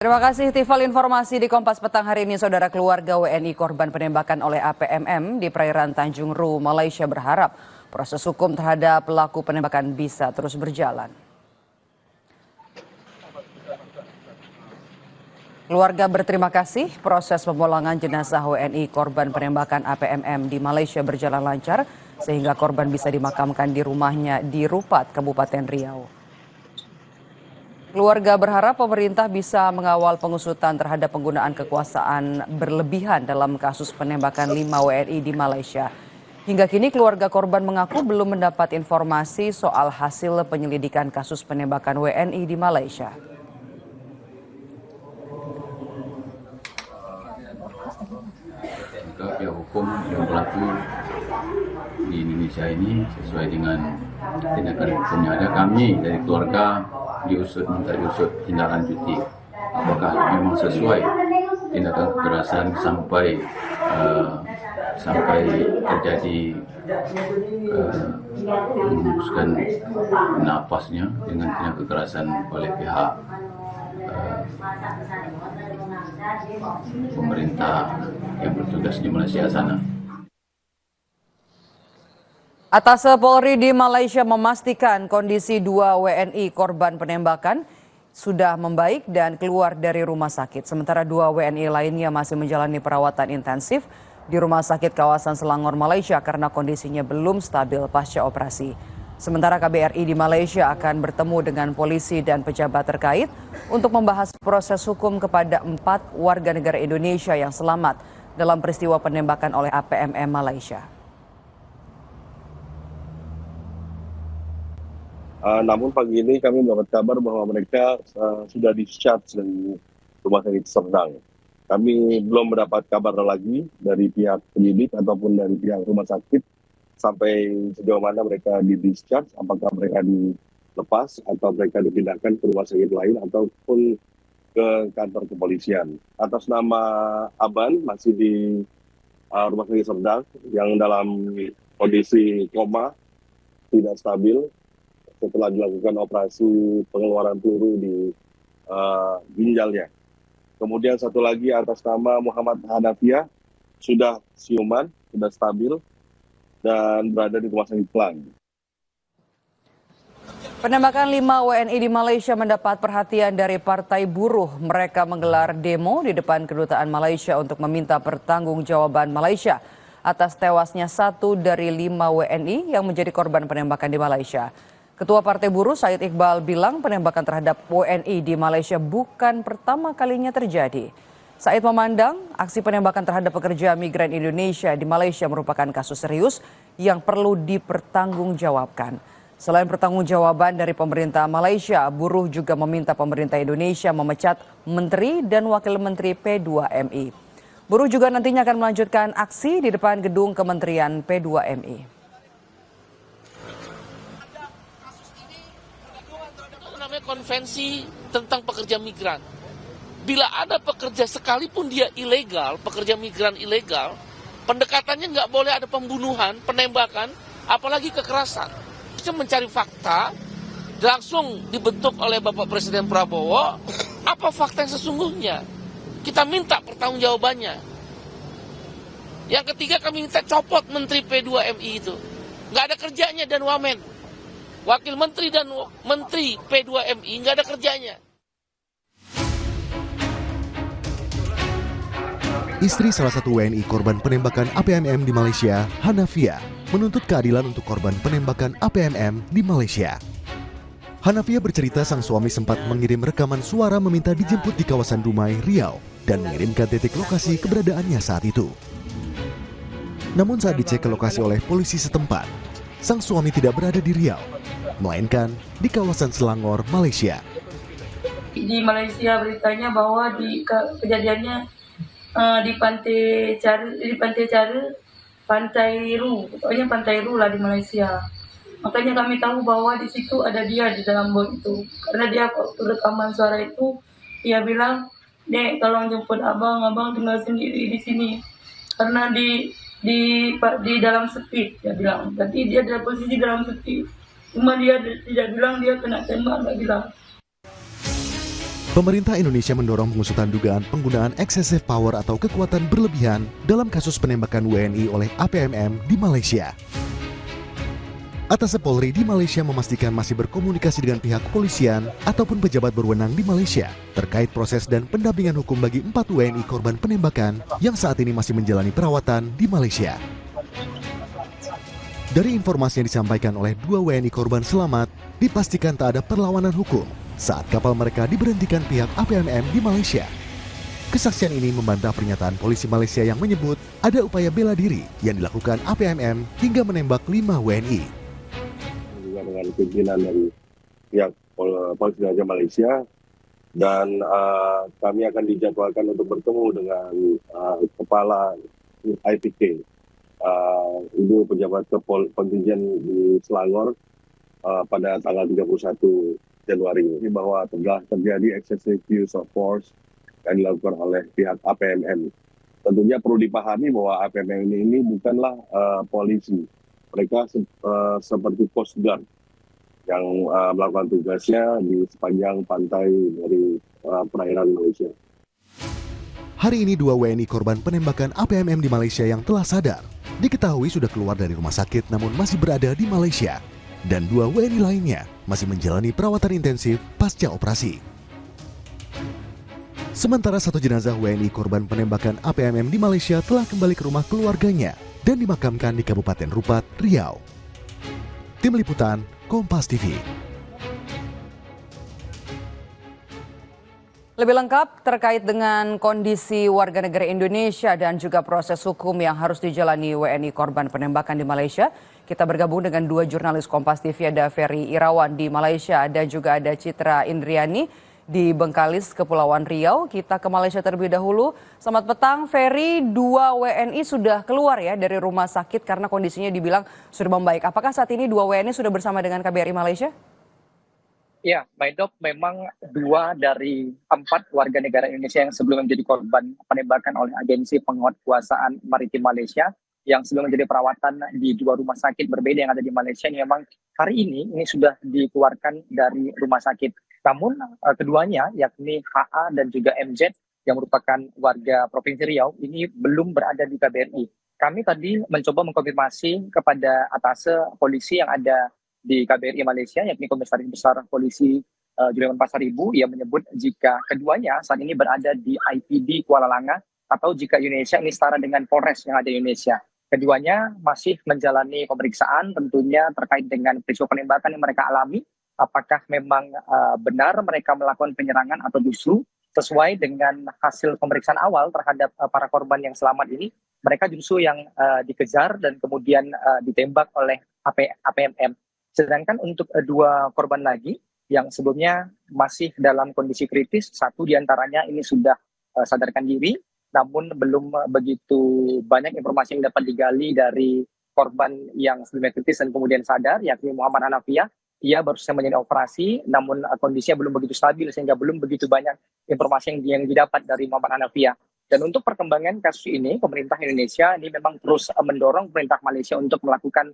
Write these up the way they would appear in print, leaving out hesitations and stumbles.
Terima kasih Tifal, informasi di Kompas Petang hari ini. Saudara, keluarga WNI korban penembakan oleh APMM di perairan Tanjung Ru, Malaysia berharap proses hukum terhadap pelaku penembakan bisa terus berjalan. Keluarga berterima kasih proses pemulangan jenazah WNI korban penembakan APMM di Malaysia berjalan lancar sehingga korban bisa dimakamkan di rumahnya di Rupat, Kabupaten Riau. Keluarga berharap pemerintah bisa mengawal pengusutan terhadap penggunaan kekuasaan berlebihan dalam kasus penembakan 5 WNI di Malaysia. Hingga kini keluarga korban mengaku belum mendapat informasi soal hasil penyelidikan kasus penembakan WNI di Malaysia. Juga pihak hukum yang berlaku di Indonesia ini sesuai dengan tindakan hukum yang ada, kami dari keluarga minta diusut tindak lanjuti apakah memang sesuai tindakan kekerasan sampai terjadi menghembuskan nafasnya dengan tindak kekerasan oleh pihak pemerintah yang bertugas di Malaysia sana. Atase Polri di Malaysia memastikan kondisi 2 WNI korban penembakan sudah membaik dan keluar dari rumah sakit. Sementara 2 WNI lainnya masih menjalani perawatan intensif di rumah sakit kawasan Selangor, Malaysia karena kondisinya belum stabil pasca operasi. Sementara KBRI di Malaysia akan bertemu dengan polisi dan pejabat terkait untuk membahas proses hukum kepada 4 warga negara Indonesia yang selamat dalam peristiwa penembakan oleh APMM Malaysia. Namun pagi ini kami mendapat kabar bahwa mereka sudah discharge dari rumah sakit Serdang. Kami belum mendapat kabar lagi dari pihak penyidik ataupun dari pihak rumah sakit sampai sejauh mana mereka di-discharge, apakah mereka dilepas atau mereka dipindahkan ke rumah sakit lain ataupun ke kantor kepolisian. Atas nama Aban masih di rumah sakit Serdang yang dalam kondisi koma, tidak stabil setelah dilakukan operasi pengeluaran peluru di ginjalnya. Kemudian satu lagi atas nama Muhammad Hanafiah sudah siuman, sudah stabil dan berada di rumah sakit Klang. Penembakan 5 WNI di Malaysia mendapat perhatian dari Partai Buruh. Mereka menggelar demo di depan Kedutaan Malaysia untuk meminta pertanggungjawaban Malaysia atas tewasnya 1 dari 5 WNI yang menjadi korban penembakan di Malaysia. Ketua Partai Buruh Said Iqbal bilang penembakan terhadap WNI di Malaysia bukan pertama kalinya terjadi. Said memandang aksi penembakan terhadap pekerja migran Indonesia di Malaysia merupakan kasus serius yang perlu dipertanggungjawabkan. Selain pertanggungjawaban dari pemerintah Malaysia, buruh juga meminta pemerintah Indonesia memecat Menteri dan Wakil Menteri P2MI. Buruh juga nantinya akan melanjutkan aksi di depan gedung Kementerian P2MI. Konvensi tentang pekerja migran. Bila ada pekerja sekalipun dia ilegal, pekerja migran ilegal, pendekatannya nggak boleh ada pembunuhan, penembakan, apalagi kekerasan. Kita mencari fakta, langsung dibentuk oleh Bapak Presiden Prabowo, apa fakta yang sesungguhnya. Kita minta pertanggungjawabannya. Yang ketiga kami minta copot Menteri P2MI itu. Nggak ada kerjanya dan wamen. Wakil Menteri dan Menteri P2MI nggak ada kerjanya. Istri salah satu WNI korban penembakan APMM di Malaysia, Hanafiah, menuntut keadilan untuk korban penembakan APMM di Malaysia. Hanafiah bercerita sang suami sempat mengirim rekaman suara meminta dijemput di kawasan Dumai, Riau, dan mengirimkan titik lokasi keberadaannya saat itu. Namun saat dicek ke lokasi oleh polisi setempat, sang suami tidak berada di Riau, melainkan di kawasan Selangor, Malaysia. Di Malaysia beritanya bahwa kejadiannya di Pantai Cara, Pantai Ru, pokoknya Pantai Ru lah di Malaysia. Makanya kami tahu bahwa di situ ada dia di dalam bot itu. Karena dia waktu rekaman suara itu, dia bilang, "Dek, tolong jemput abang tinggal sendiri di sini." Karena di dalam sepi, dia bilang. Berarti dia dalam posisi dalam sepi. Cuma dia tidak bilang dia kena tembak, nggak bilang. Pemerintah Indonesia mendorong pengusutan dugaan penggunaan excessive power atau kekuatan berlebihan dalam kasus penembakan WNI oleh APMM di Malaysia. Atase Polri di Malaysia memastikan masih berkomunikasi dengan pihak kepolisian ataupun pejabat berwenang di Malaysia terkait proses dan pendampingan hukum bagi 4 WNI korban penembakan yang saat ini masih menjalani perawatan di Malaysia. Dari informasi yang disampaikan oleh 2 WNI korban selamat, dipastikan tak ada perlawanan hukum saat kapal mereka diberhentikan pihak APMM di Malaysia. Kesaksian ini membantah pernyataan polisi Malaysia yang menyebut ada upaya bela diri yang dilakukan APMM hingga menembak 5 WNI. Dengan pimpinan dari pihak Polisi Raja Malaysia, dan kami akan dijadwalkan untuk bertemu dengan kepala IPK, itu pejabat kontingen di Selangor pada tanggal 31 Januari ini, bahwa telah terjadi excessive use of force yang dilakukan oleh pihak APMM. Tentunya perlu dipahami bahwa APMM ini bukanlah polisi. Mereka seperti Coast Guard yang melakukan tugasnya di sepanjang pantai dari perairan Malaysia. Hari ini 2 WNI korban penembakan APMM di Malaysia yang telah sadar diketahui sudah keluar dari rumah sakit namun masih berada di Malaysia. Dan 2 WNI lainnya masih menjalani perawatan intensif pasca operasi. Sementara 1 jenazah WNI korban penembakan APMM di Malaysia telah kembali ke rumah keluarganya dan dimakamkan di Kabupaten Rupat, Riau. Tim Liputan, Kompas TV. Lebih lengkap terkait dengan kondisi warga negara Indonesia dan juga proses hukum yang harus dijalani WNI korban penembakan di Malaysia, kita bergabung dengan 2 jurnalis Kompas TV, ada Ferry Irawan di Malaysia dan juga ada Citra Indriani di Bengkalis, Kepulauan Riau. Kita ke Malaysia terlebih dahulu. Selamat petang, Ferry. 2 WNI sudah keluar ya dari rumah sakit karena kondisinya dibilang sudah membaik. Apakah saat ini 2 WNI sudah bersama dengan KBRI Malaysia? Ya, Maidop, memang 2 dari 4 warga negara Indonesia yang sebelum menjadi korban penembakan oleh Agensi Penguatkuasaan Maritim Malaysia yang sebelum menjadi perawatan di 2 rumah sakit berbeda yang ada di Malaysia ini memang hari ini sudah dikeluarkan dari rumah sakit. Namun keduanya yakni HA dan juga MZ yang merupakan warga Provinsi Riau ini belum berada di KBRI. Kami tadi mencoba mengkonfirmasi kepada atase polisi yang ada di KBRI Malaysia, yakni Komisaris Besar Polisi Julian Pasaribu, yang menyebut jika keduanya saat ini berada di IPD Kuala Langat atau jika Indonesia ini setara dengan Polres yang ada di Indonesia. Keduanya masih menjalani pemeriksaan tentunya terkait dengan peristiwa penembakan yang mereka alami, apakah memang benar mereka melakukan penyerangan atau justru sesuai dengan hasil pemeriksaan awal terhadap para korban yang selamat ini, mereka justru yang dikejar dan kemudian ditembak oleh APMM. Sedangkan untuk 2 korban lagi yang sebelumnya masih dalam kondisi kritis, 1 diantaranya ini sudah sadarkan diri, namun belum begitu banyak informasi yang dapat digali dari korban yang sebelumnya kritis dan kemudian sadar, yakni Muhammad Hanafiah. Ia baru saja menjalani operasi, namun kondisinya belum begitu stabil sehingga belum begitu banyak informasi yang didapat dari Muhammad Hanafiah. Dan untuk perkembangan kasus ini, pemerintah Indonesia ini memang terus mendorong pemerintah Malaysia untuk melakukan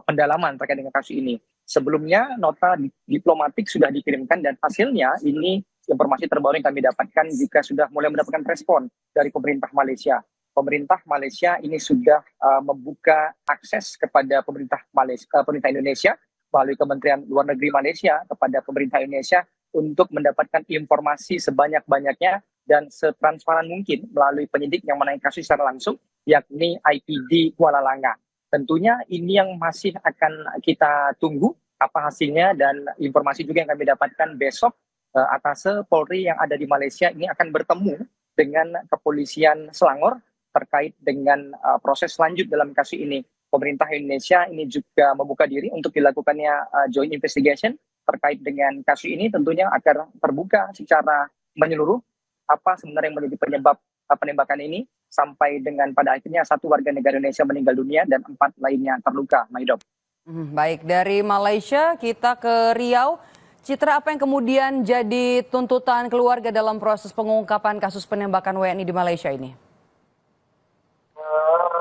pendalaman terkait dengan kasus ini. Sebelumnya nota diplomatik sudah dikirimkan dan hasilnya ini informasi terbaru yang kami dapatkan jika sudah mulai mendapatkan respon dari pemerintah Malaysia. Pemerintah Malaysia ini sudah membuka akses kepada pemerintah Indonesia melalui Kementerian Luar Negeri Malaysia kepada pemerintah Indonesia untuk mendapatkan informasi sebanyak-banyaknya dan setransparan mungkin melalui penyidik yang menangani kasus secara langsung, yakni IPD Kuala Langat. Tentunya ini yang masih akan kita tunggu apa hasilnya, dan informasi juga yang kami dapatkan besok atase Polri yang ada di Malaysia ini akan bertemu dengan kepolisian Selangor terkait dengan proses selanjut dalam kasus ini. Pemerintah Indonesia ini juga membuka diri untuk dilakukannya joint investigation terkait dengan kasus ini, tentunya agar terbuka secara menyeluruh apa sebenarnya yang menjadi penyebab penembakan ini sampai dengan pada akhirnya 1 warga negara Indonesia meninggal dunia dan 4 lainnya terluka. Maidop. Baik, dari Malaysia kita ke Riau. Citra, apa yang kemudian jadi tuntutan keluarga dalam proses pengungkapan kasus penembakan WNI di Malaysia ini?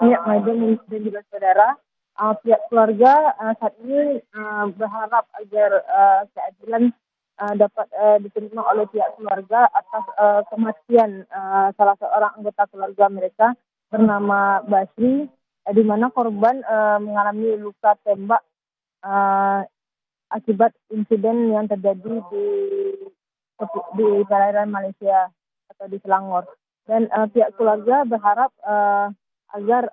Ya, Maidop dan juga saudara, pihak keluarga saat ini berharap agar keadilan dapat diterima oleh pihak keluarga atas kematian salah seorang anggota keluarga mereka bernama Basri, di mana korban mengalami luka tembak akibat insiden yang terjadi di perairan Malaysia atau di Selangor. Dan pihak keluarga berharap agar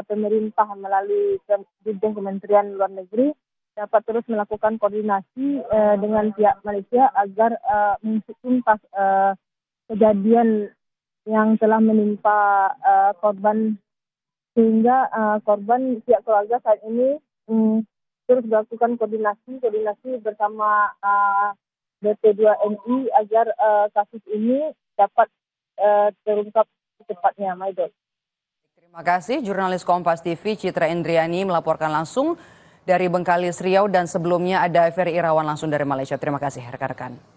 pemerintah melalui Dirjen Kementerian Luar Negeri dapat terus melakukan koordinasi dengan pihak Malaysia agar tuntas kejadian yang telah menimpa korban, sehingga korban pihak keluarga saat ini terus melakukan koordinasi bersama BP2MI agar kasus ini dapat terungkap secepatnya. Maidot. Terima kasih jurnalis Kompas TV Citra Indriani melaporkan langsung dari Bengkalis Riau, dan sebelumnya ada Ferry Irawan langsung dari Malaysia. Terima kasih rekan-rekan.